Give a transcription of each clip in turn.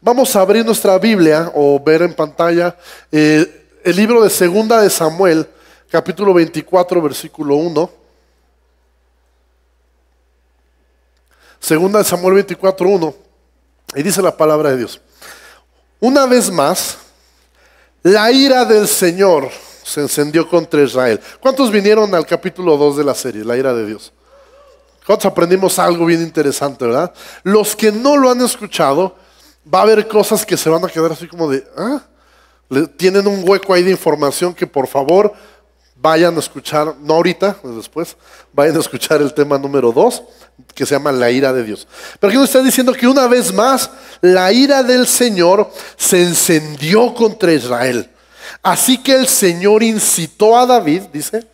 Vamos a abrir nuestra Biblia o ver en pantalla el libro de Segunda de Samuel, capítulo 24, versículo 1. Segunda de Samuel 24, 1. Y dice la palabra de Dios: una vez más, la ira del Señor se encendió contra Israel. ¿Cuántos vinieron al capítulo 2 de la serie, la ira de Dios? ¿Cuántos aprendimos algo bien interesante, verdad? Los que no lo han escuchado, va a haber cosas que se van a quedar así como de, tienen un hueco ahí de información que por favor vayan a escuchar, no ahorita, después, vayan a escuchar el tema número 2, que se llama la ira de Dios. Pero aquí nos está diciendo que una vez más, la ira del Señor se encendió contra Israel. Así que el Señor incitó a David, dice,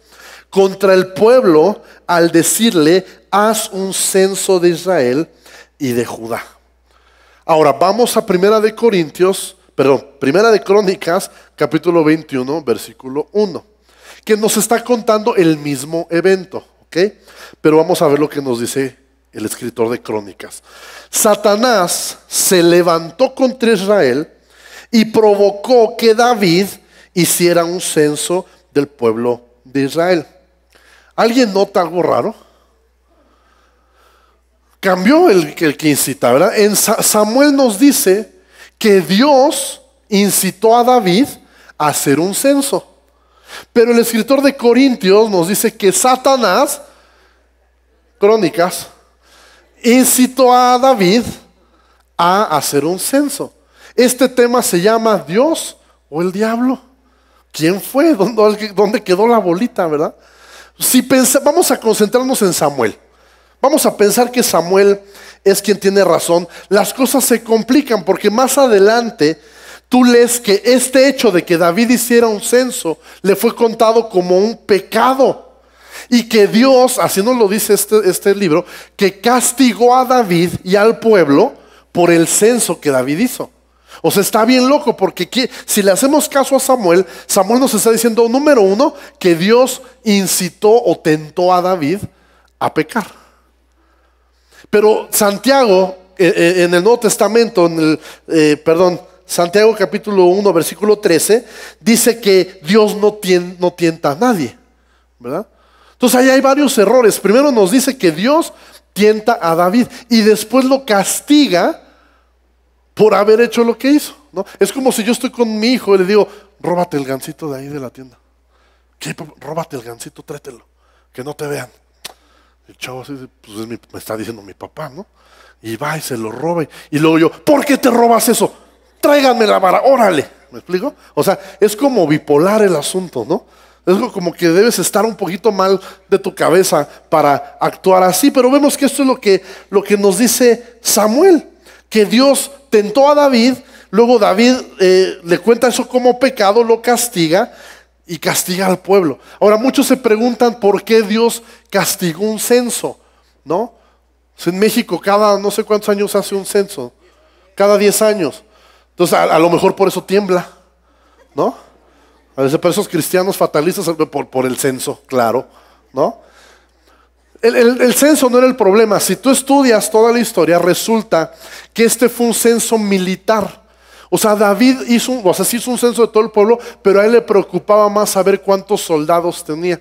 contra el pueblo al decirle: haz un censo de Israel y de Judá. Ahora vamos a Primera de Crónicas, capítulo 21, versículo 1, que nos está contando el mismo evento, ¿ok? Pero vamos a ver lo que nos dice el escritor de Crónicas. Satanás se levantó contra Israel y provocó que David hiciera un censo del pueblo de Israel. ¿Alguien nota algo raro? Cambió el que incita, ¿verdad? En Samuel nos dice que Dios incitó a David a hacer un censo. Pero el escritor de Corintios nos dice que Satanás, Crónicas, incitó a David a hacer un censo. Este tema se llama Dios o el diablo. ¿Quién fue? ¿Dónde quedó la bolita, verdad? Vamos a concentrarnos en Samuel. Vamos a pensar que Samuel es quien tiene razón. Las cosas se complican porque más adelante tú lees que este hecho de que David hiciera un censo le fue contado como un pecado. Y que Dios, así nos lo dice este libro, que castigó a David y al pueblo por el censo que David hizo. O sea, está bien loco porque si le hacemos caso a Samuel, Samuel nos está diciendo, número uno, que Dios incitó o tentó a David a pecar. Pero Santiago, en el Nuevo Testamento, Santiago capítulo 1, versículo 13, dice que Dios no tienta a nadie, ¿verdad? Entonces ahí hay varios errores. Primero nos dice que Dios tienta a David y después lo castiga por haber hecho lo que hizo, ¿no? Es como si yo estoy con mi hijo y le digo: róbate el gansito de ahí de la tienda. ¿Qué? Róbate el gansito, tráetelo, que no te vean. El chavo así, pues me está diciendo mi papá, ¿no? Y va y se lo roba. Y luego yo: ¿por qué te robas eso? Tráiganme la vara, órale. ¿Me explico? O sea, es como bipolar el asunto, ¿no? Es como que debes estar un poquito mal de tu cabeza para actuar así. Pero vemos que esto es lo que nos dice Samuel, que Dios tentó a David, luego David le cuenta eso como pecado, lo castiga y castiga al pueblo. Ahora muchos se preguntan por qué Dios castigó un censo, ¿no? En México cada no sé cuántos años hace un censo, cada 10 años. Entonces a lo mejor por eso tiembla, ¿no? A veces por esos cristianos fatalistas por el censo, claro, ¿no? El censo no era el problema. Si tú estudias toda la historia, resulta que este fue un censo militar. O sea, David sí hizo un censo de todo el pueblo, pero a él le preocupaba más saber cuántos soldados tenía.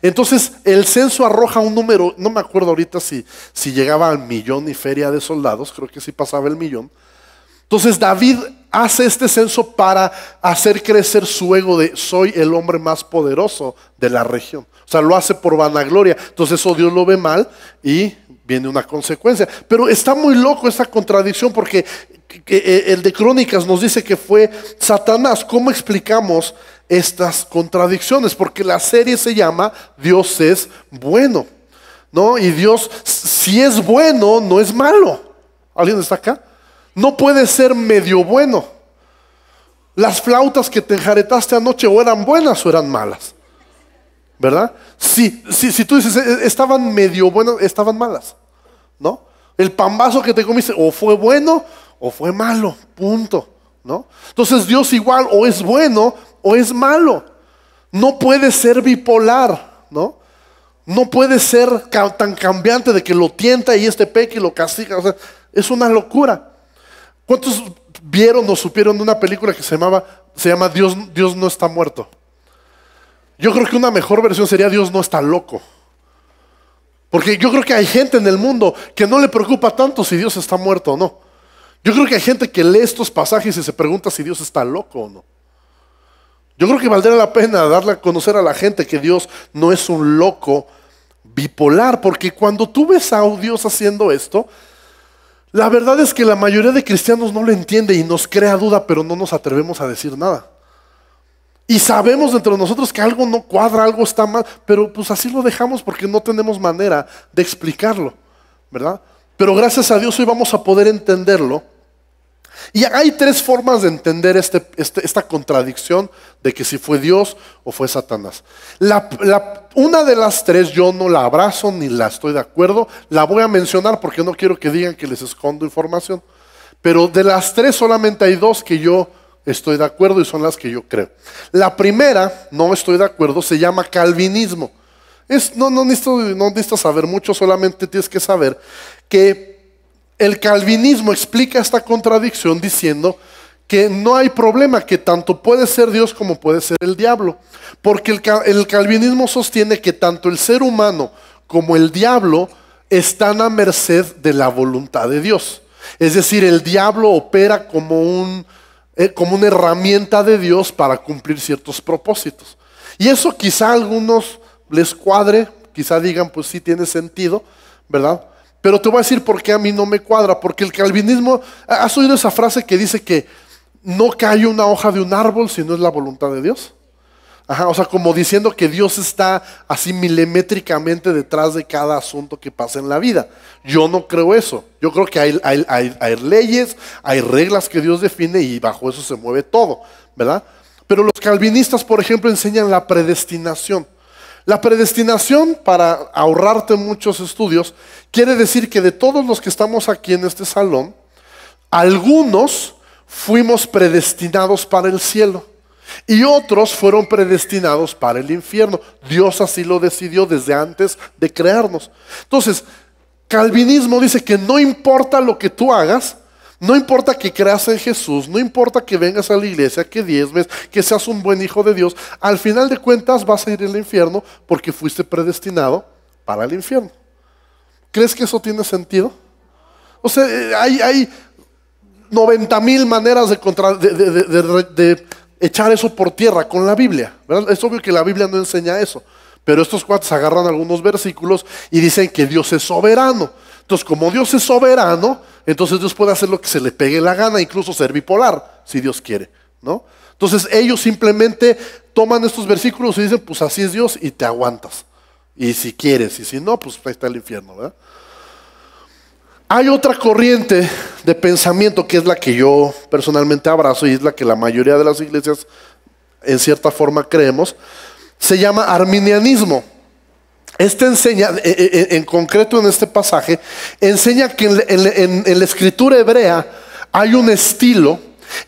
Entonces, el censo arroja un número, no me acuerdo ahorita si llegaba al 1,000,000 y feria de soldados, creo que sí pasaba el 1,000,000. Entonces, David hace este censo para hacer crecer su ego de soy el hombre más poderoso de la región. O sea, lo hace por vanagloria. Entonces, eso Dios lo ve mal y viene una consecuencia. Pero está muy loco esta contradicción porque el de Crónicas nos dice que fue Satanás. ¿Cómo explicamos estas contradicciones? Porque la serie se llama Dios es bueno, ¿no? Y Dios, si es bueno, no es malo. ¿Alguien está acá? No puede ser medio bueno. Las flautas que te enjaretaste anoche o eran buenas o eran malas, ¿verdad? Si tú dices estaban medio buenas, estaban malas, ¿no? El pambazo que te comiste o fue bueno o fue malo, punto, ¿no? Entonces Dios igual o es bueno o es malo. No puede ser bipolar, ¿no? No puede ser tan cambiante de que lo tienta y peca y lo castiga. O sea, es una locura. ¿Cuántos vieron o supieron de una película que se llama Dios no está muerto. Yo creo que una mejor versión sería Dios no está loco. Porque yo creo que hay gente en el mundo que no le preocupa tanto si Dios está muerto o no. Yo creo que hay gente que lee estos pasajes y se pregunta si Dios está loco o no. Yo creo que valdría la pena darle a conocer a la gente que Dios no es un loco bipolar, porque cuando tú ves a Dios haciendo esto, la verdad es que la mayoría de cristianos no lo entiende y nos crea duda, pero no nos atrevemos a decir nada. Y sabemos dentro de nosotros que algo no cuadra, algo está mal, pero pues así lo dejamos porque no tenemos manera de explicarlo, ¿verdad? Pero gracias a Dios hoy vamos a poder entenderlo. Y hay tres formas de entender esta contradicción de que si fue Dios o fue Satanás. Una de las tres yo no la abrazo ni la estoy de acuerdo. La voy a mencionar porque no quiero que digan que les escondo información. Pero de las tres solamente hay dos que yo estoy de acuerdo y son las que yo creo. La primera, no estoy de acuerdo, se llama calvinismo. No necesitas saber mucho, solamente tienes que saber que el calvinismo explica esta contradicción diciendo que no hay problema, que tanto puede ser Dios como puede ser el diablo. Porque el calvinismo sostiene que tanto el ser humano como el diablo están a merced de la voluntad de Dios. Es decir, el diablo opera como una herramienta de Dios para cumplir ciertos propósitos. Y eso quizá a algunos les cuadre, quizá digan, pues sí tiene sentido, ¿verdad? Pero te voy a decir por qué a mí no me cuadra. Porque el calvinismo, ¿has oído esa frase que dice que no cae una hoja de un árbol si no es la voluntad de Dios? Ajá, o sea, como diciendo que Dios está así milimétricamente detrás de cada asunto que pasa en la vida. Yo no creo eso. Yo creo que hay leyes, hay reglas que Dios define y bajo eso se mueve todo, ¿verdad? Pero los calvinistas, por ejemplo, enseñan la predestinación. La predestinación, para ahorrarte muchos estudios, quiere decir que de todos los que estamos aquí en este salón, algunos fuimos predestinados para el cielo y otros fueron predestinados para el infierno. Dios así lo decidió desde antes de crearnos. Entonces, calvinismo dice que no importa lo que tú hagas, no importa que creas en Jesús, no importa que vengas a la iglesia, que diezmes, que seas un buen hijo de Dios, al final de cuentas vas a ir al infierno porque fuiste predestinado para el infierno. ¿Crees que eso tiene sentido? O sea, hay 90,000 maneras de echar eso por tierra con la Biblia, ¿verdad? Es obvio que la Biblia no enseña eso, pero estos cuates agarran algunos versículos y dicen que Dios es soberano. Entonces, como Dios es soberano, entonces Dios puede hacer lo que se le pegue la gana, incluso ser bipolar, si Dios quiere, ¿no? Entonces ellos simplemente toman estos versículos y dicen, pues así es Dios y te aguantas. Y si quieres, y si no, pues ahí está el infierno, ¿verdad? Hay otra corriente de pensamiento que es la que yo personalmente abrazo y es la que la mayoría de las iglesias en cierta forma creemos. Se llama arminianismo. Este enseña, en concreto en este pasaje, enseña que en la escritura hebrea hay un estilo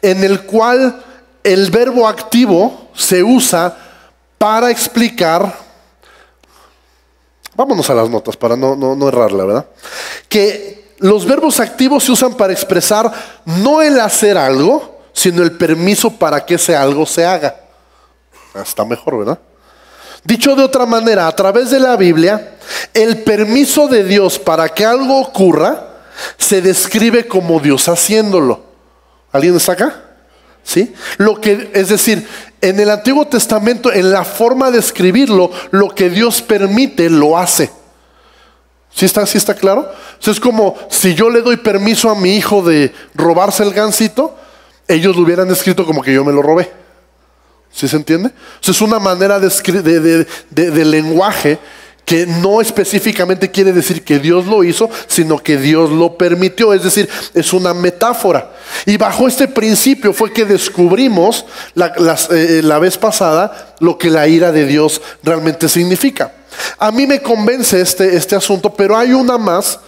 en el cual el verbo activo se usa para explicar, vámonos a las notas para no errarla, ¿verdad? Que los verbos activos se usan para expresar no el hacer algo, sino el permiso para que ese algo se haga. Está mejor, ¿verdad? Dicho de otra manera, a través de la Biblia, el permiso de Dios para que algo ocurra se describe como Dios haciéndolo. ¿Alguien está acá? ¿Sí? Es decir, en el Antiguo Testamento, en la forma de escribirlo, lo que Dios permite, lo hace. ¿Sí está claro? O sea, es como si yo le doy permiso a mi hijo de robarse el gansito, ellos lo hubieran escrito como que yo me lo robé. ¿Sí se entiende? O sea, es una manera de lenguaje que no específicamente quiere decir que Dios lo hizo, sino que Dios lo permitió. Es decir, es una metáfora. Y bajo este principio fue que descubrimos la vez pasada lo que la ira de Dios realmente significa. A mí me convence este asunto, pero hay una más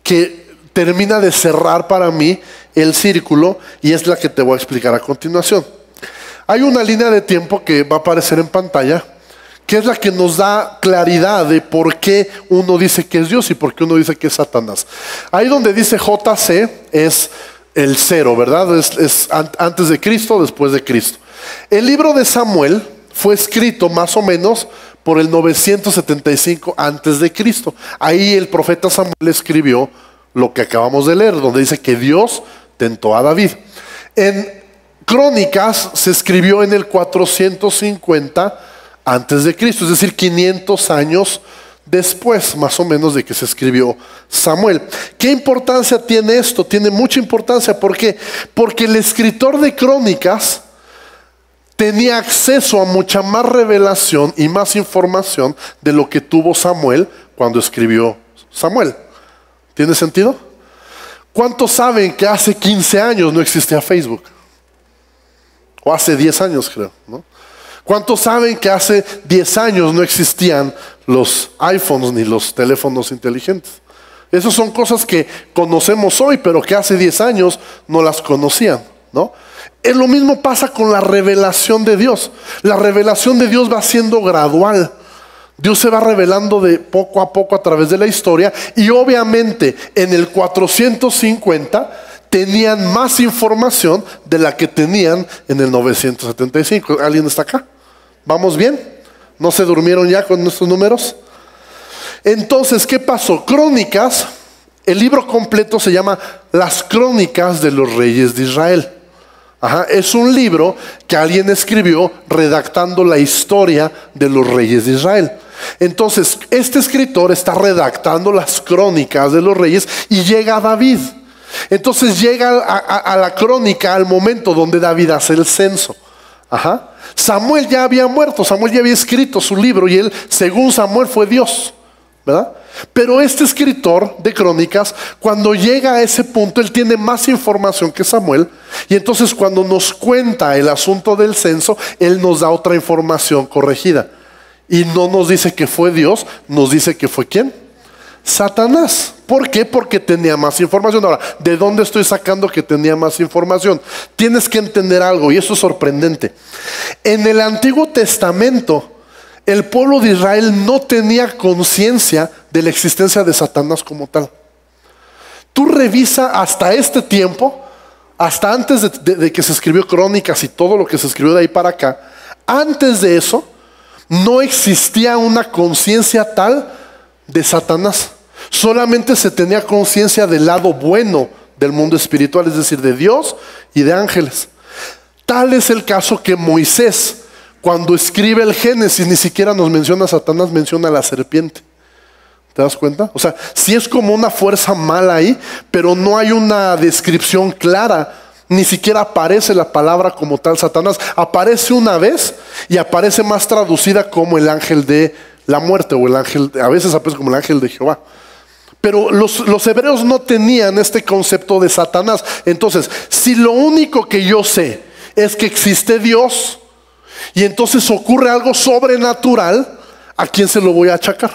que termina de cerrar para mí el círculo y es la que te voy a explicar a continuación. Hay una línea de tiempo que va a aparecer en pantalla, que es la que nos da claridad de por qué uno dice que es Dios y por qué uno dice que es Satanás. Ahí donde dice JC es el cero, ¿verdad? Es antes de Cristo, después de Cristo. El libro de Samuel fue escrito más o menos por el 975 antes de Cristo. Ahí el profeta Samuel escribió lo que acabamos de leer, donde dice que Dios tentó a David. En Crónicas se escribió en el 450 antes de Cristo, es decir, 500 años después, más o menos, de que se escribió Samuel. ¿Qué importancia tiene esto? Tiene mucha importancia. ¿Por qué? Porque el escritor de Crónicas tenía acceso a mucha más revelación y más información de lo que tuvo Samuel cuando escribió Samuel. ¿Tiene sentido? ¿Cuántos saben que hace 15 años no existía Facebook? O hace 10 años, creo, ¿no? ¿Cuántos saben que hace 10 años no existían los iPhones ni los teléfonos inteligentes? Esas son cosas que conocemos hoy, pero que hace 10 años no las conocían, ¿no? Lo mismo pasa con la revelación de Dios. La revelación de Dios va siendo gradual. Dios se va revelando de poco a poco a través de la historia, y obviamente en el 450 tenían más información de la que tenían en el 975. ¿Alguien está acá? ¿Vamos bien? ¿No se durmieron ya con nuestros números? Entonces, ¿qué pasó? Crónicas, el libro completo se llama Las Crónicas de los Reyes de Israel. Es un libro que alguien escribió redactando la historia de los reyes de Israel. Entonces, este escritor está redactando las crónicas de los reyes y llega a David. Entonces llega a la crónica al momento donde David hace el censo. Samuel ya había muerto, Samuel ya había escrito su libro y él, según Samuel, fue Dios, ¿verdad? Pero este escritor de crónicas, cuando llega a ese punto, él tiene más información que Samuel, y entonces cuando nos cuenta el asunto del censo, él nos da otra información corregida. Y no nos dice que fue Dios, nos dice que fue ¿quién? Satanás. ¿Por qué? Porque tenía más información. Ahora, ¿de dónde estoy sacando que tenía más información? Tienes que entender algo, y eso es sorprendente. En el Antiguo Testamento, el pueblo de Israel no tenía conciencia de la existencia de Satanás como tal. Tú revisa hasta este tiempo, hasta antes de que se escribió Crónicas y todo lo que se escribió de ahí para acá, antes de eso, no existía una conciencia tal de Satanás. Solamente se tenía conciencia del lado bueno del mundo espiritual, es decir, de Dios y de ángeles. Tal es el caso que Moisés, cuando escribe el Génesis, ni siquiera nos menciona a Satanás, menciona a la serpiente. ¿Te das cuenta? O sea, sí es como una fuerza mala ahí, pero no hay una descripción clara. Ni siquiera aparece la palabra como tal Satanás. Aparece una vez y aparece más traducida como el ángel de la muerte, o el ángel, a veces aparece como el ángel de Jehová. Pero los hebreos no tenían este concepto de Satanás. Entonces, si lo único que yo sé es que existe Dios, y entonces ocurre algo sobrenatural, ¿a quién se lo voy a achacar?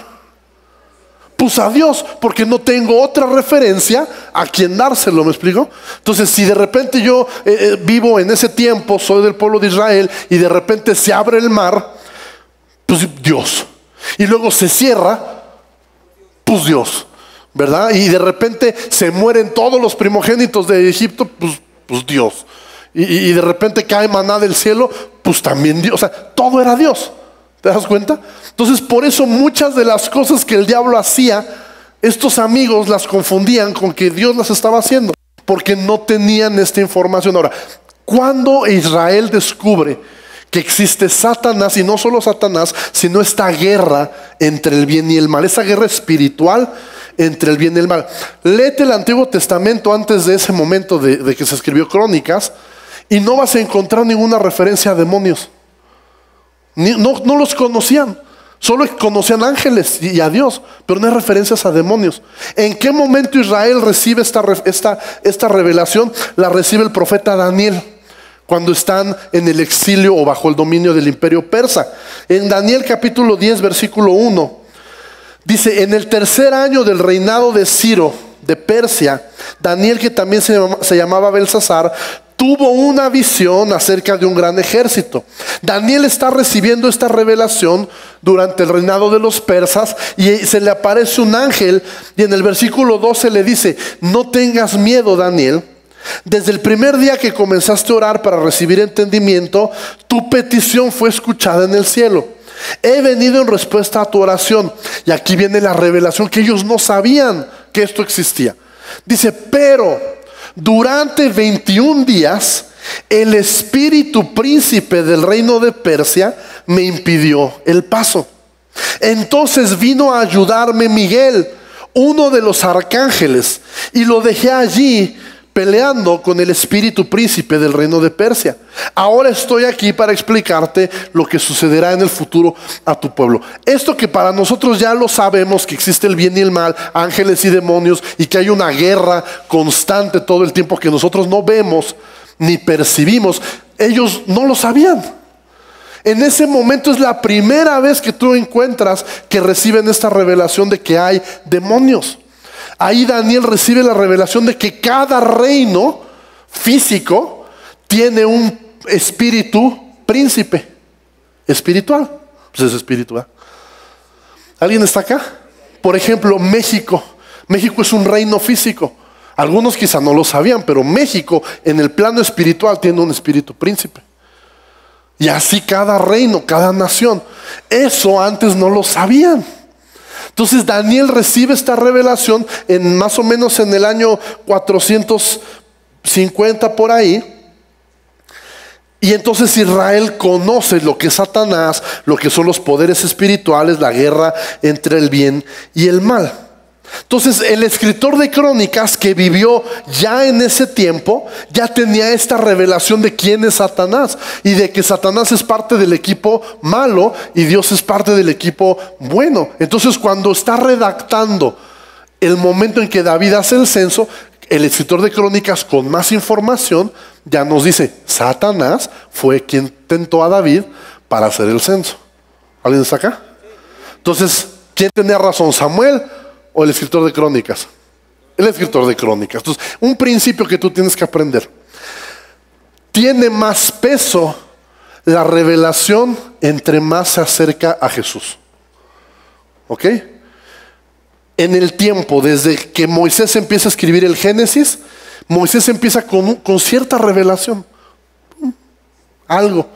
Pues a Dios, porque no tengo otra referencia a quien dárselo, ¿me explico? Entonces, si de repente yo vivo en ese tiempo, soy del pueblo de Israel, y de repente se abre el mar, pues Dios. Y luego se cierra, pues Dios, ¿verdad? Y de repente se mueren todos los primogénitos de Egipto, pues Dios. Y de repente cae maná del cielo, pues también Dios. O sea, todo era Dios. ¿Te das cuenta? Entonces, por eso muchas de las cosas que el diablo hacía, estos amigos las confundían con que Dios las estaba haciendo, porque no tenían esta información. Ahora, cuando Israel descubre que existe Satanás, y no solo Satanás, sino esta guerra entre el bien y el mal, esa guerra espiritual entre el bien y el mal. Léete el Antiguo Testamento antes de ese momento de que se escribió Crónicas, y no vas a encontrar ninguna referencia a demonios. No los conocían. Solo conocían ángeles y a Dios, pero no hay referencias a demonios. ¿En qué momento Israel recibe esta revelación? La recibe el profeta Daniel, cuando están en el exilio o bajo el dominio del imperio persa. En Daniel capítulo 10 versículo 1 dice: en el tercer año del reinado de Ciro de Persia, Daniel, que también se llamaba Belsasar, tuvo una visión acerca de un gran ejército. Daniel está recibiendo esta revelación durante el reinado de los persas, y se le aparece un ángel, y en el versículo 12 le dice: no tengas miedo, Daniel, Desde el primer día que comenzaste a orar para recibir entendimiento, tu petición fue escuchada en el cielo. He venido en respuesta a tu oración. Y aquí viene la revelación que ellos no sabían que esto existía. Dice, pero durante 21 días, el espíritu príncipe del reino de Persia me impidió el paso. Entonces vino a ayudarme Miguel, uno de los arcángeles, y lo dejé allí peleando con el espíritu príncipe del reino de Persia. Ahora estoy aquí para explicarte lo que sucederá en el futuro a tu pueblo. Esto que para nosotros ya lo sabemos, que existe el bien y el mal, ángeles y demonios, y que hay una guerra constante todo el tiempo que nosotros no vemos ni percibimos, ellos no lo sabían. En ese momento es la primera vez que tú encuentras que reciben esta revelación de que hay demonios. Ahí Daniel recibe la revelación de que cada reino físico tiene un espíritu príncipe espiritual. Pues es espiritual. ¿Alguien está acá? Por ejemplo, México. México es un reino físico. Algunos quizá no lo sabían, pero México en el plano espiritual tiene un espíritu príncipe. Y así cada reino, cada nación. Eso antes no lo sabían. Entonces Daniel recibe esta revelación en más o menos en el año 450 por ahí. Y entonces Israel conoce lo que es Satanás, lo que son los poderes espirituales, la guerra entre el bien y el mal. Entonces el escritor de Crónicas, que vivió ya en ese tiempo, ya tenía esta revelación de quién es Satanás y de que Satanás es parte del equipo malo y Dios es parte del equipo bueno. Entonces cuando está redactando el momento en que David hace el censo, el escritor de Crónicas, con más información, ya nos dice: Satanás fue quien tentó a David para hacer el censo. ¿Alguien está acá? Entonces, ¿quién tenía razón, Samuel o el escritor de Crónicas? El escritor de Crónicas. Entonces, un principio que tú tienes que aprender: tiene más peso la revelación entre más se acerca a Jesús. ¿Ok? En el tiempo, desde que Moisés empieza a escribir el Génesis, Moisés empieza con cierta revelación. Algo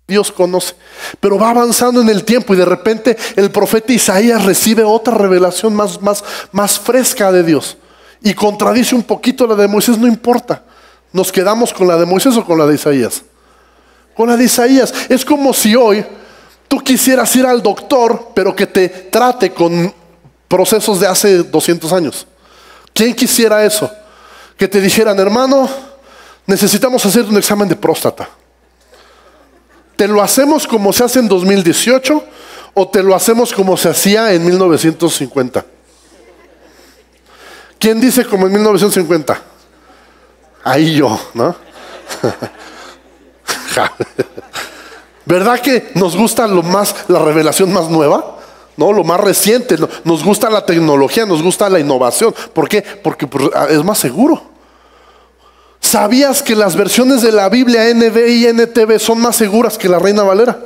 Dios conoce. Pero va avanzando en el tiempo y de repente el profeta Isaías recibe otra revelación más fresca de Dios. Y contradice un poquito la de Moisés, no importa. ¿Nos quedamos con la de Moisés o con la de Isaías? Con la de Isaías. Es como si hoy tú quisieras ir al doctor, pero que te trate con procesos de hace 200 años. ¿Quién quisiera eso? Que te dijeran: hermano, necesitamos hacer un examen de próstata. ¿Te lo hacemos como se hace en 2018 o te lo hacemos como se hacía en 1950? ¿Quién dice como en 1950? Ahí yo, ¿no? ¿Verdad que nos gusta la revelación más nueva? ¿No? Lo más reciente. Nos gusta la tecnología, nos gusta la innovación. ¿Por qué? Porque es más seguro. ¿Sabías que las versiones de la Biblia NBI y NTV son más seguras que la Reina Valera?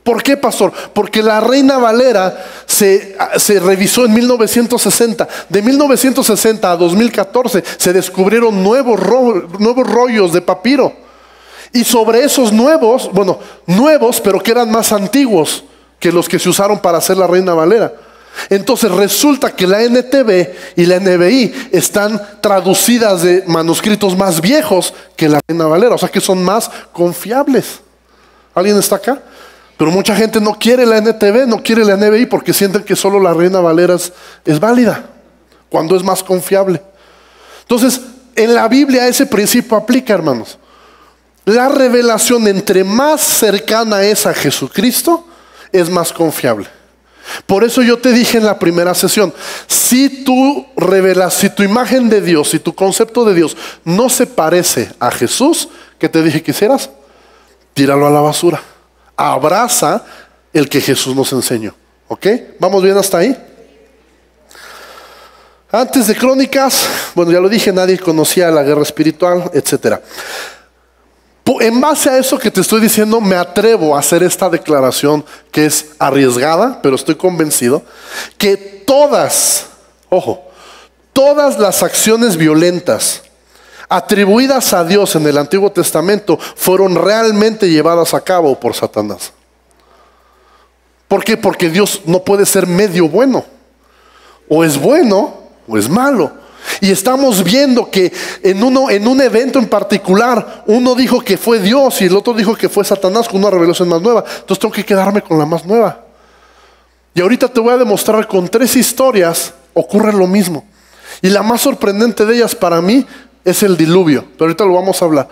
¿Por qué, pastor? Porque la Reina Valera se revisó en 1960. De 1960 a 2014 se descubrieron nuevos rollos de papiro. Y sobre esos nuevos, pero que eran más antiguos que los que se usaron para hacer la Reina Valera. Entonces resulta que la NTV y la NBI están traducidas de manuscritos más viejos que la Reina Valera, o sea que son más confiables. ¿Alguien está acá? Pero mucha gente no quiere la NTV, no quiere la NBI porque sienten que solo la Reina Valera es válida, cuando es más confiable. Entonces, en la Biblia ese principio aplica, hermanos. La revelación entre más cercana es a Jesucristo, es más confiable. Por eso yo te dije en la primera sesión: si tu imagen de Dios, si tu concepto de Dios no se parece a Jesús, ¿qué te dije que hicieras? Tíralo a la basura. Abraza el que Jesús nos enseñó. ¿Ok? ¿Vamos bien hasta ahí? Antes de Crónicas, ya lo dije, nadie conocía la guerra espiritual, etcétera. En base a eso que te estoy diciendo, me atrevo a hacer esta declaración que es arriesgada, pero estoy convencido que todas las acciones violentas atribuidas a Dios en el Antiguo Testamento fueron realmente llevadas a cabo por Satanás. ¿Por qué? Porque Dios no puede ser medio bueno. O es bueno o es malo. Y estamos viendo que en un evento en particular, uno dijo que fue Dios y el otro dijo que fue Satanás con una revelación más nueva. Entonces tengo que quedarme con la más nueva. Y ahorita te voy a demostrar con 3 historias ocurre lo mismo. Y la más sorprendente de ellas para mí es el diluvio. Pero ahorita lo vamos a hablar.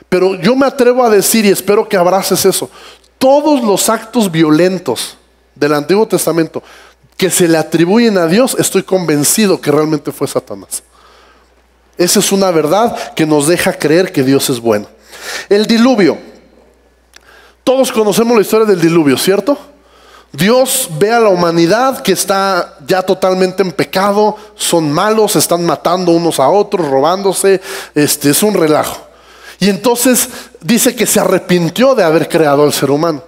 Pero yo me atrevo a decir, y espero que abraces eso, todos los actos violentos del Antiguo Testamento que se le atribuyen a Dios, estoy convencido que realmente fue Satanás. Esa es una verdad que nos deja creer que Dios es bueno. El diluvio. Todos conocemos la historia del diluvio, ¿cierto? Dios ve a la humanidad que está ya totalmente en pecado, son malos, se están matando unos a otros, robándose, es un relajo. Y entonces dice que se arrepintió de haber creado al ser humano.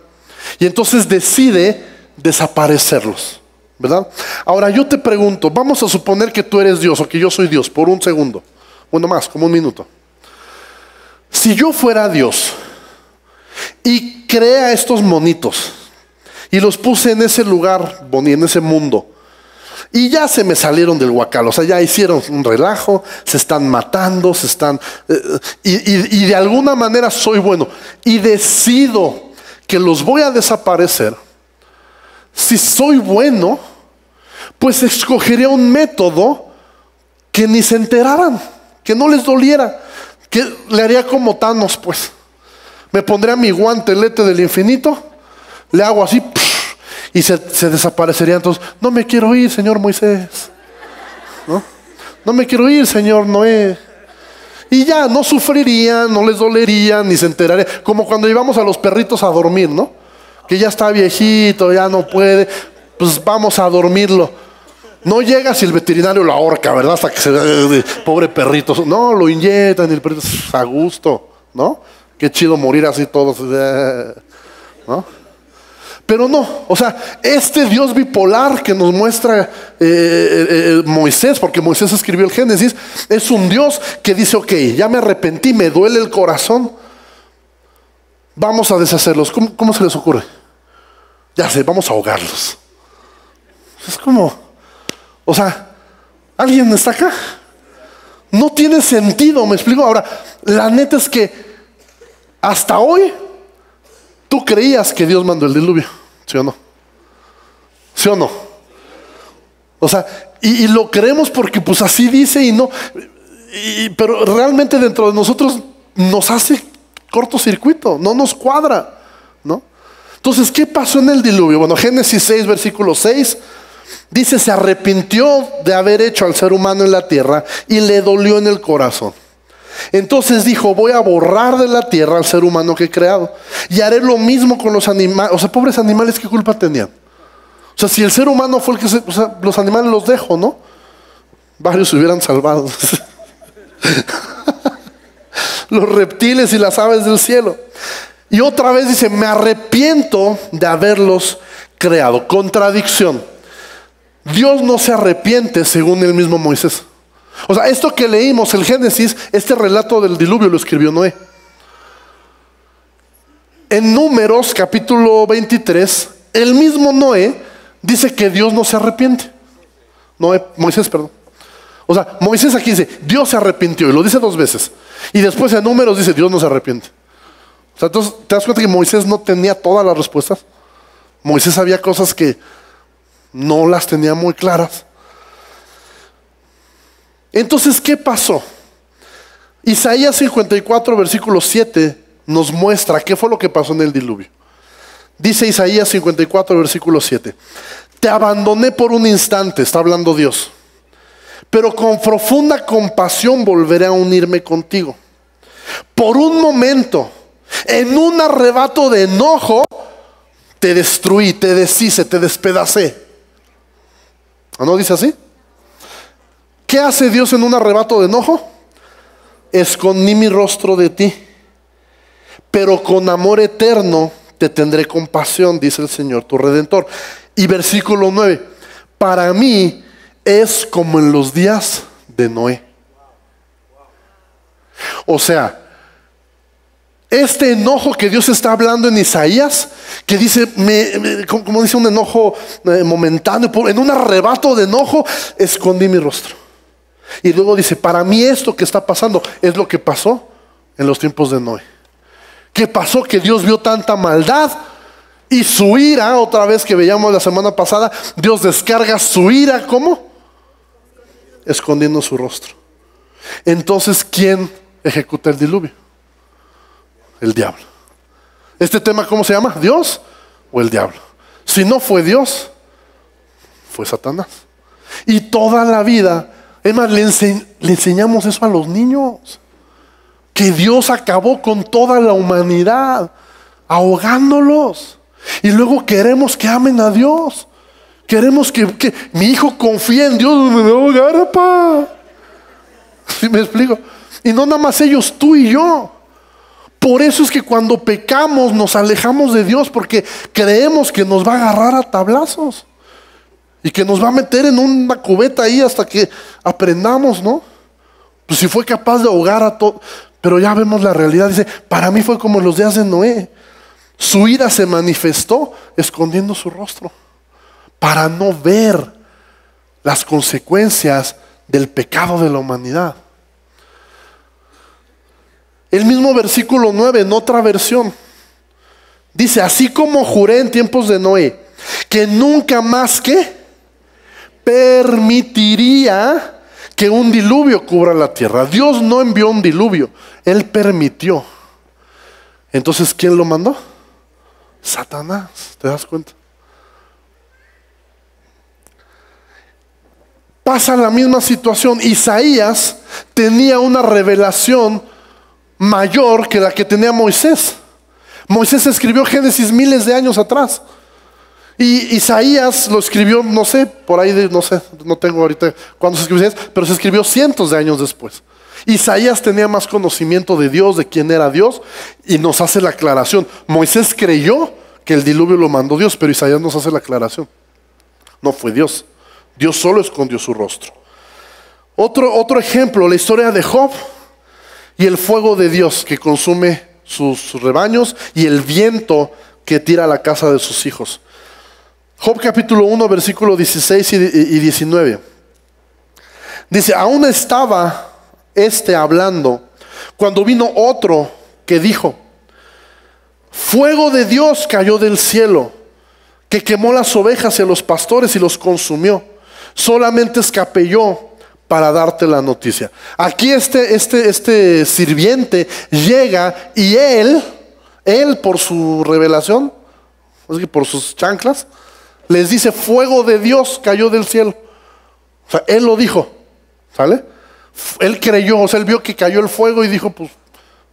Y entonces decide desaparecerlos, ¿verdad? Ahora yo te pregunto, vamos a suponer que tú eres Dios o que yo soy Dios por un segundo, bueno más, como un minuto. Si yo fuera Dios y creé a estos monitos y los puse en ese lugar, en ese mundo, y ya se me salieron del huacal, o sea, ya hicieron un relajo, se están matando, y de alguna manera soy bueno, y decido que los voy a desaparecer. Si soy bueno, pues escogería un método que ni se enteraran, que no les doliera, que le haría como Thanos, pues. Me pondría mi guantelete del infinito, le hago así, y se desaparecería. Entonces, no me quiero ir, señor Moisés. No me quiero ir, señor Noé. Y ya, no sufrirían, no les dolerían, ni se enterarían. Como cuando llevamos a los perritos a dormir, ¿no? Que ya está viejito, ya no puede, pues vamos a dormirlo. No llega si el veterinario lo ahorca, ¿verdad? Hasta que se... pobre perrito. No, lo inyectan y el perrito a gusto, ¿no? Qué chido morir así todos, ¿no? Pero no, o sea, este Dios bipolar que nos muestra Moisés, porque Moisés escribió el Génesis, es un Dios que dice, ok, ya me arrepentí, me duele el corazón, vamos a deshacerlos. ¿Cómo se les ocurre? Ya sé, vamos a ahogarlos. Es como, o sea, ¿alguien está acá? No tiene sentido, ¿me explico? Ahora, la neta es que hasta hoy tú creías que Dios mandó el diluvio, ¿sí o no? ¿Sí o no? O sea, y lo creemos porque pues así dice y no, pero realmente dentro de nosotros nos hace cortocircuito, no nos cuadra, ¿no? Entonces, ¿qué pasó en el diluvio? Bueno, Génesis 6, versículo 6, dice, se arrepintió de haber hecho al ser humano en la tierra y le dolió en el corazón. Entonces dijo, voy a borrar de la tierra al ser humano que he creado y haré lo mismo con los animales. O sea, pobres animales, ¿qué culpa tenían? O sea, si el ser humano fue el que o sea, los animales los dejo, ¿no? Varios se hubieran salvado. Los reptiles y las aves del cielo. Y otra vez dice, me arrepiento de haberlos creado. Contradicción. Dios no se arrepiente según el mismo Moisés. O sea, esto que leímos, el Génesis, este relato del diluvio lo escribió Noé. En Números, capítulo 23, el mismo Noé dice que Dios no se arrepiente. Moisés, perdón. O sea, Moisés aquí dice, Dios se arrepintió, y lo dice 2 veces. Y después en Números dice, Dios no se arrepiente. O sea, entonces, ¿te das cuenta que Moisés no tenía todas las respuestas? Moisés sabía cosas que no las tenía muy claras. Entonces, ¿qué pasó? Isaías 54, versículo 7 nos muestra qué fue lo que pasó en el diluvio. Dice Isaías 54, versículo 7. Te abandoné por un instante, está hablando Dios, pero con profunda compasión volveré a unirme contigo. Por un momento, en un arrebato de enojo, te destruí, te deshice, te despedacé. ¿No dice así? ¿Qué hace Dios en un arrebato de enojo? Escondí mi rostro de ti, pero con amor eterno te tendré compasión, dice el Señor, tu Redentor. Y versículo 9, para mí es como en los días de Noé. O sea, este enojo que Dios está hablando en Isaías, que dice, como dice, un enojo momentáneo, en un arrebato de enojo, escondí mi rostro. Y luego dice, para mí esto que está pasando es lo que pasó en los tiempos de Noé. ¿Qué pasó? Que Dios vio tanta maldad y su ira, otra vez que veíamos la semana pasada, Dios descarga su ira, ¿cómo? Escondiendo su rostro. Entonces, ¿quién ejecuta el diluvio? El diablo. Este tema, ¿cómo se llama? ¿Dios o el diablo? Si no fue Dios, fue Satanás. Y toda la vida, es más, le enseñamos eso a los niños, que Dios acabó con toda la humanidad, ahogándolos. Y luego queremos que amen a Dios. Queremos que mi hijo confíe en Dios. Me va a ahogar, papá. ¿Sí me explico? Y no nada más ellos, tú y yo. Por eso es que cuando pecamos nos alejamos de Dios, porque creemos que nos va a agarrar a tablazos y que nos va a meter en una cubeta ahí hasta que aprendamos, ¿no? Pues si fue capaz de ahogar a todo. Pero ya vemos la realidad. Dice, para mí fue como los días de Noé. Su ira se manifestó escondiendo su rostro para no ver las consecuencias del pecado de la humanidad. El mismo versículo 9, en otra versión, dice, así como juré en tiempos de Noé, que nunca más que permitiría que un diluvio cubra la tierra. Dios no envió un diluvio, Él permitió. Entonces, ¿quién lo mandó? Satanás, ¿te das cuenta? Pasa la misma situación. Isaías tenía una revelación mayor que la que tenía Moisés. Moisés escribió Génesis miles de años atrás. Y Isaías lo escribió, no sé, por ahí, no sé, no tengo ahorita cuándo se escribió Isaías, pero se escribió cientos de años después. Isaías tenía más conocimiento de Dios, de quién era Dios, y nos hace la aclaración. Moisés creyó que el diluvio lo mandó Dios, pero Isaías nos hace la aclaración. No fue Dios. Dios solo escondió su rostro. Otro ejemplo, la historia de Job y el fuego de Dios que consume sus rebaños y el viento que tira a la casa de sus hijos. Job capítulo 1, versículo 16 y 19. Dice, aún estaba hablando cuando vino otro que dijo, fuego de Dios cayó del cielo, que quemó las ovejas y a los pastores y los consumió. Solamente escapé yo para darte la noticia. Aquí este sirviente llega y él por su revelación, es que por sus chanclas, les dice, fuego de Dios cayó del cielo. O sea, él lo dijo, ¿sale? Él creyó, o sea, él vio que cayó el fuego y dijo, pues,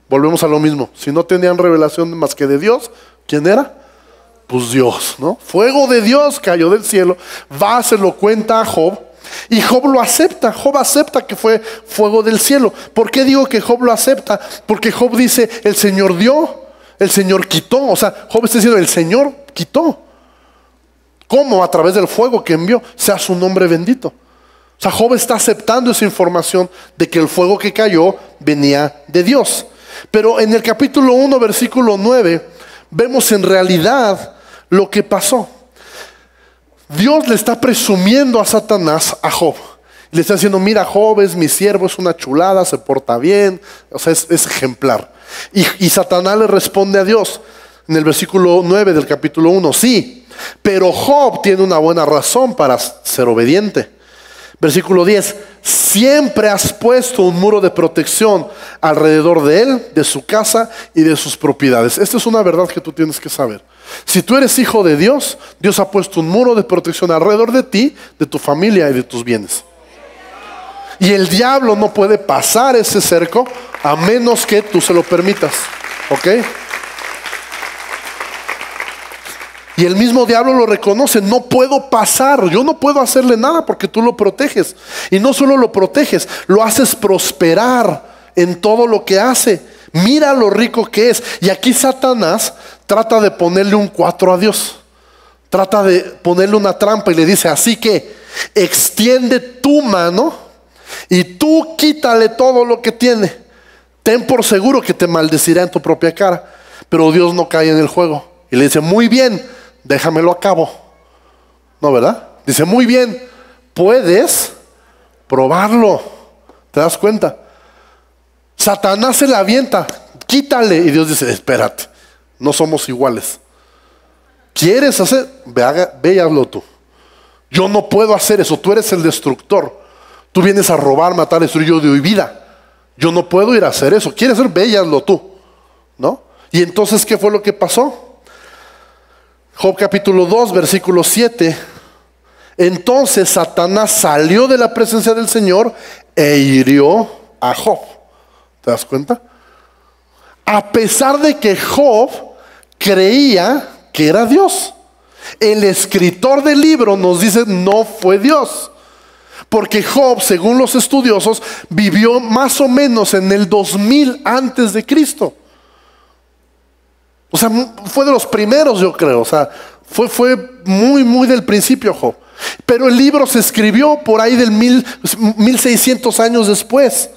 volvemos a lo mismo. Si no tenían revelación más que de Dios, ¿quién era? Pues Dios, ¿no? Fuego de Dios cayó del cielo. Va, se lo cuenta a Job. Y Job lo acepta. Job acepta que fue fuego del cielo. ¿Por qué digo que Job lo acepta? Porque Job dice, el Señor dio, el Señor quitó. O sea, Job está diciendo, el Señor quitó. ¿Cómo? A través del fuego que envió. Sea su nombre bendito. O sea, Job está aceptando esa información de que el fuego que cayó venía de Dios. Pero en el capítulo 1, versículo 9, vemos en realidad lo que pasó. Dios le está presumiendo a Satanás a Job. Le está diciendo, mira, Job es mi siervo, es una chulada, se porta bien, o sea, es ejemplar. Y Satanás le responde a Dios en el versículo 9 del capítulo 1, sí, pero Job tiene una buena razón para ser obediente. Versículo 10, siempre has puesto un muro de protección alrededor de él, de su casa y de sus propiedades. Esta es una verdad que tú tienes que saber. Si tú eres hijo de Dios, Dios ha puesto un muro de protección alrededor de ti, de tu familia y de tus bienes. Y el diablo no puede pasar ese cerco a menos que tú se lo permitas. ¿Ok? Y el mismo diablo lo reconoce, no puedo pasar, yo no puedo hacerle nada porque tú lo proteges. Y no solo lo proteges, lo haces prosperar en todo lo que hace. Mira lo rico que es. Y aquí Satanás trata de ponerle un 4 a Dios. Trata de ponerle una trampa y le dice, así que extiende tu mano y tú quítale todo lo que tiene. ten por seguro que te maldecirá en tu propia cara. Pero Dios no cae en el juego. Y le dice, muy bien, déjamelo a cabo. ¿No, verdad? Dice, muy bien, puedes probarlo. ¿Te das cuenta? Satanás se la avienta, quítale. Y Dios dice, espérate, no somos iguales. ¿Quieres hacer? Ve y hazlo tú. Yo no puedo hacer eso, tú eres el destructor. Tú vienes a robar, matar, destruir, yo doy vida. Yo no puedo ir a hacer eso. ¿Quieres hacer? Ve y hazlo tú. ¿No? Y entonces, ¿qué fue lo que pasó? Job capítulo 2, versículo 7. Entonces Satanás salió de la presencia del Señor e hirió a Job. ¿Te das cuenta? A pesar de que Job creía que era Dios. El escritor del libro nos dice no fue Dios. Porque Job, según los estudiosos, vivió más o menos en el 2000 antes de Cristo. O sea, fue de los primeros, yo creo. O sea, fue muy del principio Job. Pero el libro se escribió por ahí del 1600 años después.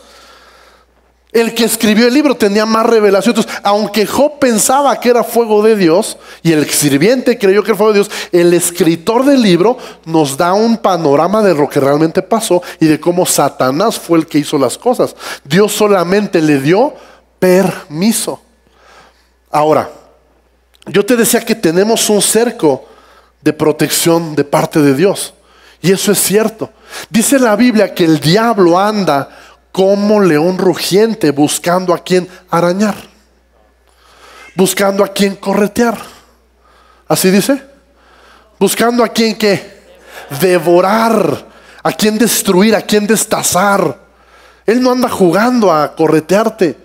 El que escribió el libro tenía más revelación. Entonces, aunque Job pensaba que era fuego de Dios y el sirviente creyó que era fuego de Dios, el escritor del libro nos da un panorama de lo que realmente pasó y de cómo Satanás fue el que hizo las cosas. Dios solamente le dio permiso. Ahora, yo te decía que tenemos un cerco de protección de parte de Dios. Y eso es cierto. Dice la Biblia que el diablo anda como león rugiente buscando a quien arañar, buscando a quien corretear. ¿Así dice? Buscando a quien ¿qué? Devorar, a quien destruir, a quien destazar. Él no anda jugando a corretearte.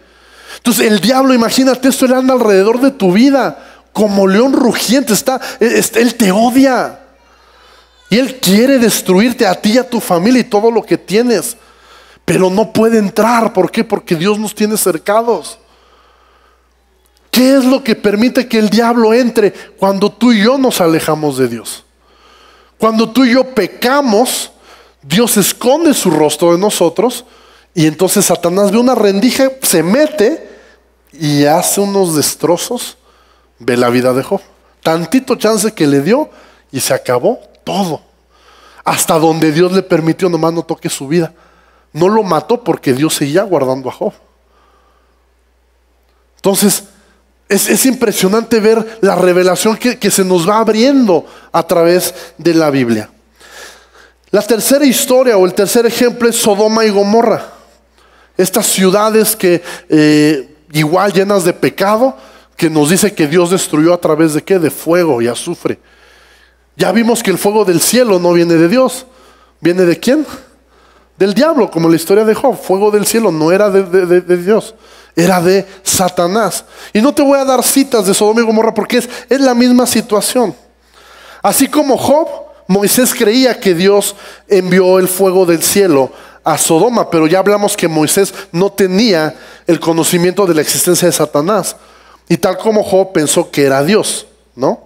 Entonces el diablo, imagínate esto, él anda alrededor de tu vida como león rugiente. Él te odia y él quiere destruirte a ti y a tu familia y todo lo que tienes. Pero no puede entrar. ¿Por qué? Porque Dios nos tiene cercados. ¿Qué es lo que permite que el diablo entre? Cuando tú y yo nos alejamos de Dios. Cuando tú y yo pecamos, Dios esconde su rostro de nosotros y entonces Satanás ve una rendija, se mete y hace unos destrozos. Ve la vida de Job. Tantito chance que le dio y se acabó todo. Hasta donde Dios le permitió, nomás no toque su vida. No lo mató porque Dios seguía guardando a Job. Entonces, es impresionante ver la revelación que se nos va abriendo a través de la Biblia. La tercera historia o el tercer ejemplo es Sodoma y Gomorra. Estas ciudades que igual llenas de pecado, que nos dice que Dios destruyó a través de ¿qué? De fuego y azufre. Ya vimos que el fuego del cielo no viene de Dios. ¿Viene de quién? Del diablo, como la historia de Job. Fuego del cielo no era de Dios, era de Satanás. Y no te voy a dar citas de Sodoma y Gomorra porque es la misma situación. Así como Job, Moisés creía que Dios envió el fuego del cielo a Sodoma, pero ya hablamos que Moisés no tenía el conocimiento de la existencia de Satanás. Y tal como Job pensó que era Dios, ¿no?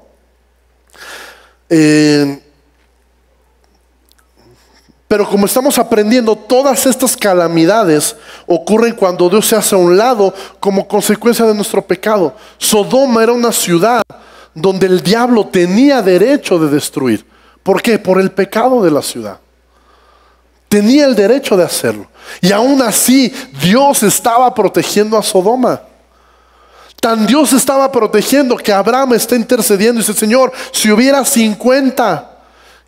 Pero como estamos aprendiendo, todas estas calamidades ocurren cuando Dios se hace a un lado como consecuencia de nuestro pecado. Sodoma era una ciudad donde el diablo tenía derecho de destruir. ¿Por qué? Por el pecado de la ciudad. Tenía el derecho de hacerlo. Y aún así, Dios estaba protegiendo a Sodoma. Tan Dios estaba protegiendo que Abraham está intercediendo y dice, Señor, si hubiera 50...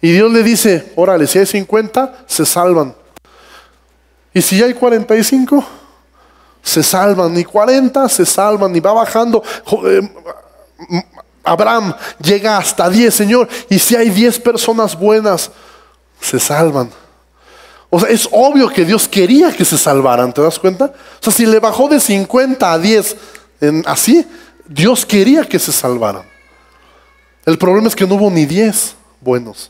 Y Dios le dice, órale, si hay 50, se salvan. Y si hay 45, se salvan. Y 40, se salvan. Y va bajando. Abraham llega hasta 10, Señor. Y si hay 10 personas buenas, se salvan. O sea, es obvio que Dios quería que se salvaran, ¿te das cuenta? O sea, si le bajó de 50 a 10, así, Dios quería que se salvaran. El problema es que no hubo ni 10 buenos.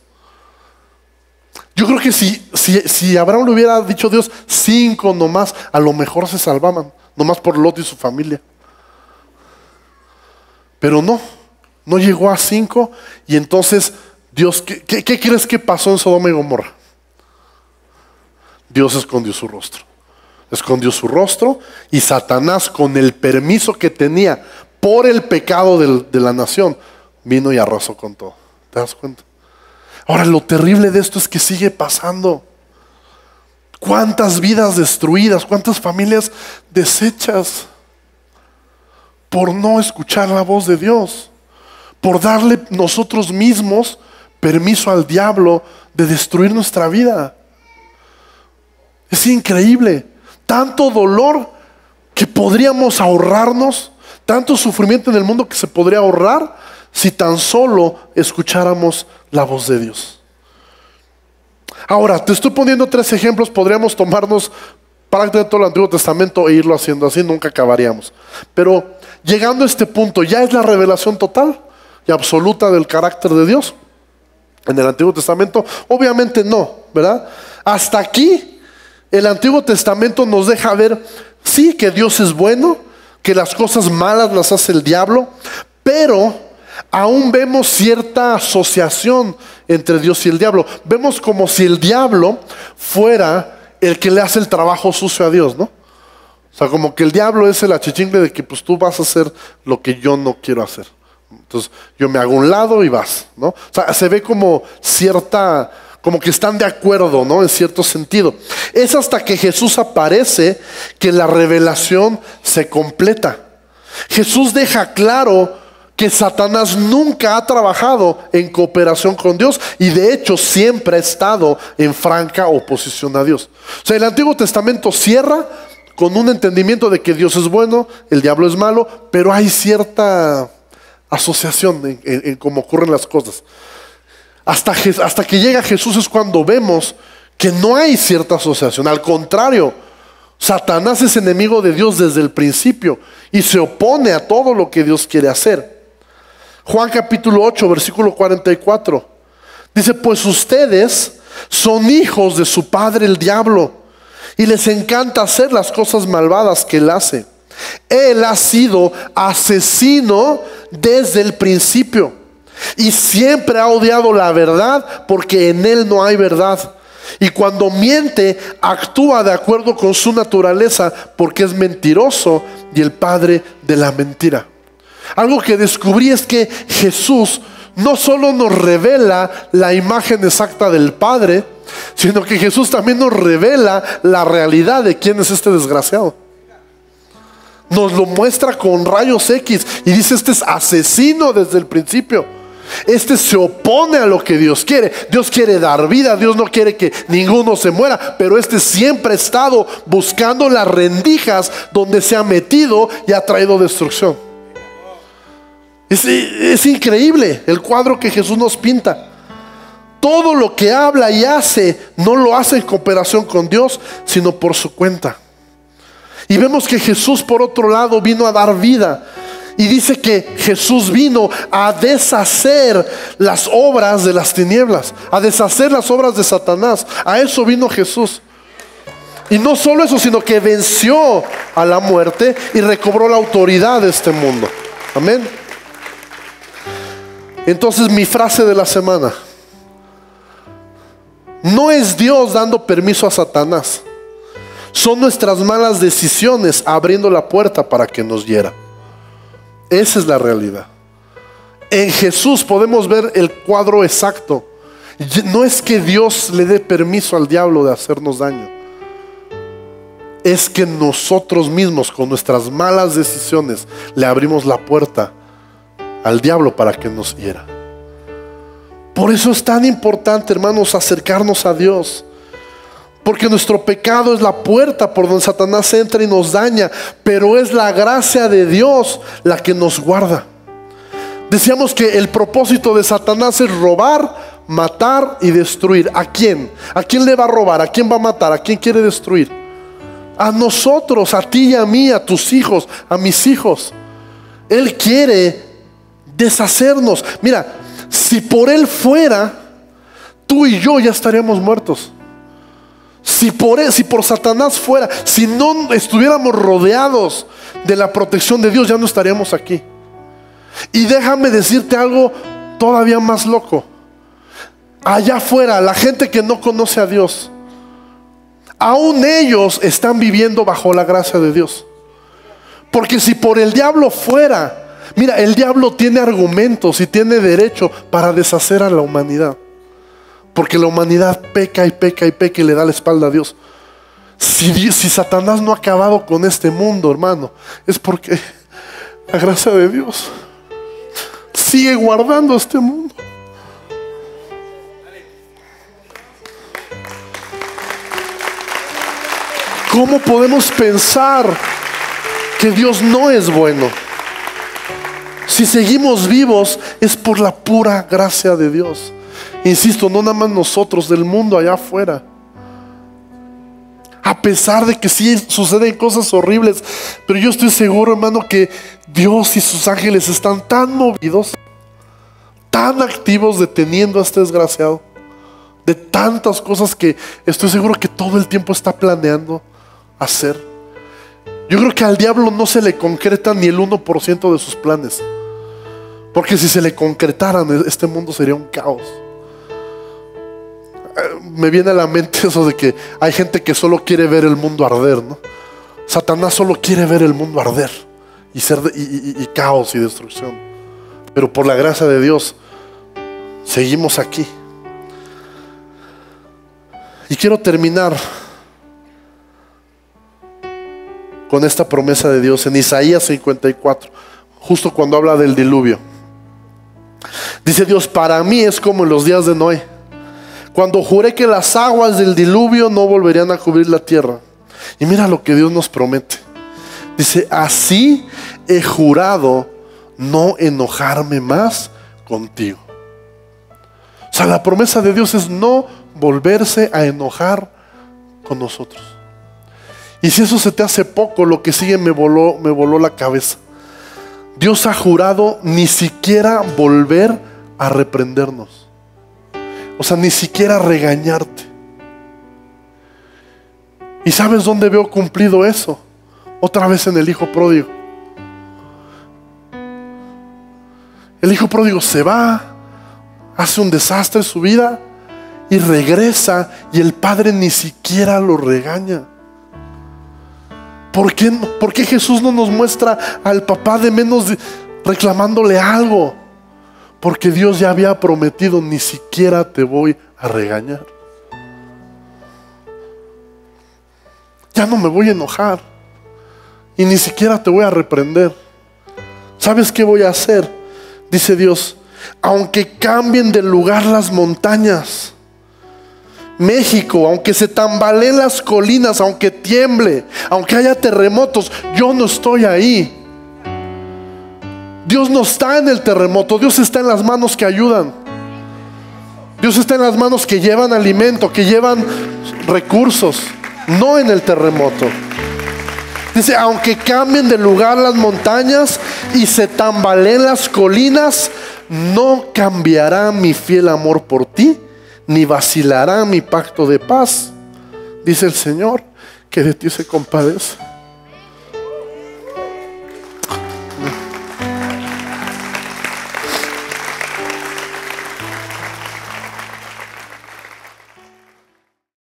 Yo creo que si Abraham le hubiera dicho a Dios 5 nomás, a lo mejor se salvaban, nomás por Lot y su familia. Pero no llegó a 5 y entonces Dios, ¿qué crees que pasó en Sodoma y Gomorra? Dios escondió su rostro. escondió su rostro y Satanás, con el permiso que tenía por el pecado de la nación, vino y arrasó con todo. ¿Te das cuenta? Ahora, lo terrible de esto es que sigue pasando. ¿Cuántas vidas destruidas? ¿Cuántas familias deshechas? Por no escuchar la voz de Dios. Por darle nosotros mismos permiso al diablo de destruir nuestra vida. Es increíble. Tanto dolor que podríamos ahorrarnos. Tanto sufrimiento en el mundo que se podría ahorrar si tan solo escucháramos la voz de Dios. Ahora, te estoy poniendo 3 ejemplos. Podríamos tomarnos prácticamente todo el Antiguo Testamento e irlo haciendo así, nunca acabaríamos. Pero llegando a este punto, ¿ya es la revelación total y absoluta del carácter de Dios en el Antiguo Testamento? Obviamente no, ¿verdad? Hasta aquí, el Antiguo Testamento nos deja ver, sí, que Dios es bueno, que las cosas malas las hace el diablo, pero aún vemos cierta asociación entre Dios y el diablo. Vemos como si el diablo fuera el que le hace el trabajo sucio a Dios, ¿no? O sea, como que el diablo es el achichincle de que pues tú vas a hacer lo que yo no quiero hacer. Entonces yo me hago a un lado y vas, ¿no? O sea, se ve como cierta, como que están de acuerdo, ¿no? En cierto sentido. Es hasta que Jesús aparece que la revelación se completa. Jesús deja claro que Satanás nunca ha trabajado en cooperación con Dios y de hecho siempre ha estado en franca oposición a Dios. O sea, el Antiguo Testamento cierra con un entendimiento de que Dios es bueno, el diablo es malo, pero hay cierta asociación en cómo ocurren las cosas. Hasta que llega Jesús es cuando vemos que no hay cierta asociación. Al contrario, Satanás es enemigo de Dios desde el principio y se opone a todo lo que Dios quiere hacer. Juan capítulo 8, versículo 44. Dice, pues ustedes son hijos de su padre el diablo y les encanta hacer las cosas malvadas que él hace. Él ha sido asesino desde el principio y siempre ha odiado la verdad porque en él no hay verdad. Y cuando miente, actúa de acuerdo con su naturaleza porque es mentiroso y el padre de la mentira. Algo que descubrí es que Jesús no solo nos revela la imagen exacta del Padre, sino que Jesús también nos revela la realidad de quién es este desgraciado. Nos lo muestra con rayos X y dice, este es asesino desde el principio. Este se opone a lo que Dios quiere. Dios quiere dar vida, Dios no quiere que ninguno se muera, pero este siempre ha estado buscando las rendijas donde se ha metido y ha traído destrucción. Es increíble el cuadro que Jesús nos pinta. Todo lo que habla y hace no lo hace en cooperación con Dios, sino por su cuenta. Y vemos que Jesús, por otro lado, vino a dar vida. Y dice que Jesús vino a deshacer las obras de las tinieblas, a deshacer las obras de Satanás. A eso vino Jesús. Y no solo eso, sino que venció a la muerte y recobró la autoridad de este mundo. Amén. Entonces, mi frase de la semana: no es Dios dando permiso a Satanás, son nuestras malas decisiones abriendo la puerta para que nos hiera. Esa es la realidad. En Jesús podemos ver el cuadro exacto. No es que Dios le dé permiso al diablo de hacernos daño, es que nosotros mismos con nuestras malas decisiones le abrimos la puerta al diablo para que nos hiera. Por eso es tan importante, hermanos, acercarnos a Dios, porque nuestro pecado es la puerta por donde Satanás entra y nos daña, pero es la gracia de Dios la que nos guarda. Decíamos que el propósito de Satanás es robar, matar y destruir. ¿A quién? ¿A quién le va a robar? ¿A quién va a matar? ¿A quién quiere destruir? A nosotros, a ti y a mí, a tus hijos, a mis hijos. Él quiere deshacernos. Mira, si por él fuera, tú y yo ya estaríamos muertos. Si por Satanás fuera, si no estuviéramos rodeados de la protección de Dios, ya no estaríamos aquí. Y déjame decirte algo todavía más loco. Allá afuera, la gente que no conoce a Dios, aún ellos están viviendo bajo la gracia de Dios. Porque si por el diablo fuera, mira, el diablo tiene argumentos y tiene derecho para deshacer a la humanidad. Porque la humanidad peca y peca y peca y le da la espalda a Dios. Si Satanás no ha acabado con este mundo, hermano, es porque la gracia de Dios sigue guardando este mundo. ¿Cómo podemos pensar que Dios no es bueno? Si seguimos vivos es por la pura gracia de Dios. Insisto, no nada más nosotros, del mundo allá afuera. A pesar de que sí suceden cosas horribles, pero yo estoy seguro, hermano, que Dios y sus ángeles están tan movidos, tan activos, deteniendo a este desgraciado, de tantas cosas que estoy seguro que todo el tiempo está planeando hacer. Yo creo que al diablo no se le concreta ni el 1% de sus planes, porque si se le concretaran, este mundo sería un caos. Me viene a la mente eso de que hay gente que solo quiere ver el mundo arder, ¿no? Satanás solo quiere ver el mundo arder y ser y caos y destrucción. Pero por la gracia de Dios seguimos aquí. Y quiero terminar con esta promesa de Dios en Isaías 54, justo cuando habla del diluvio. Dice Dios: para mí es como en los días de Noé, cuando juré que las aguas del diluvio no volverían a cubrir la tierra. Y mira lo que Dios nos promete. Dice: así he jurado no enojarme más contigo. O sea, la promesa de Dios es no volverse a enojar con nosotros. Y si eso se te hace poco, lo que sigue me voló la cabeza. Dios ha jurado ni siquiera volver a reprendernos. O sea, ni siquiera regañarte. ¿Y sabes dónde veo cumplido eso? Otra vez en el hijo pródigo. El hijo pródigo se va, hace un desastre en su vida y regresa, y el padre ni siquiera lo regaña. ¿Por qué Jesús no nos muestra al papá de menos reclamándole algo? Porque Dios ya había prometido: ni siquiera te voy a regañar. Ya no me voy a enojar y ni siquiera te voy a reprender. ¿Sabes qué voy a hacer? Dice Dios: aunque cambien de lugar las montañas, México, aunque se tambaleen las colinas, aunque tiemble, aunque haya terremotos, yo no estoy ahí. Dios no está en el terremoto. Dios está en las manos que ayudan. Dios está en las manos que llevan alimento, que llevan recursos, no en el terremoto. Dice: aunque cambien de lugar las montañas y se tambaleen las colinas, no cambiará mi fiel amor por ti, ni vacilará mi pacto de paz, dice el Señor, que de ti se compadece.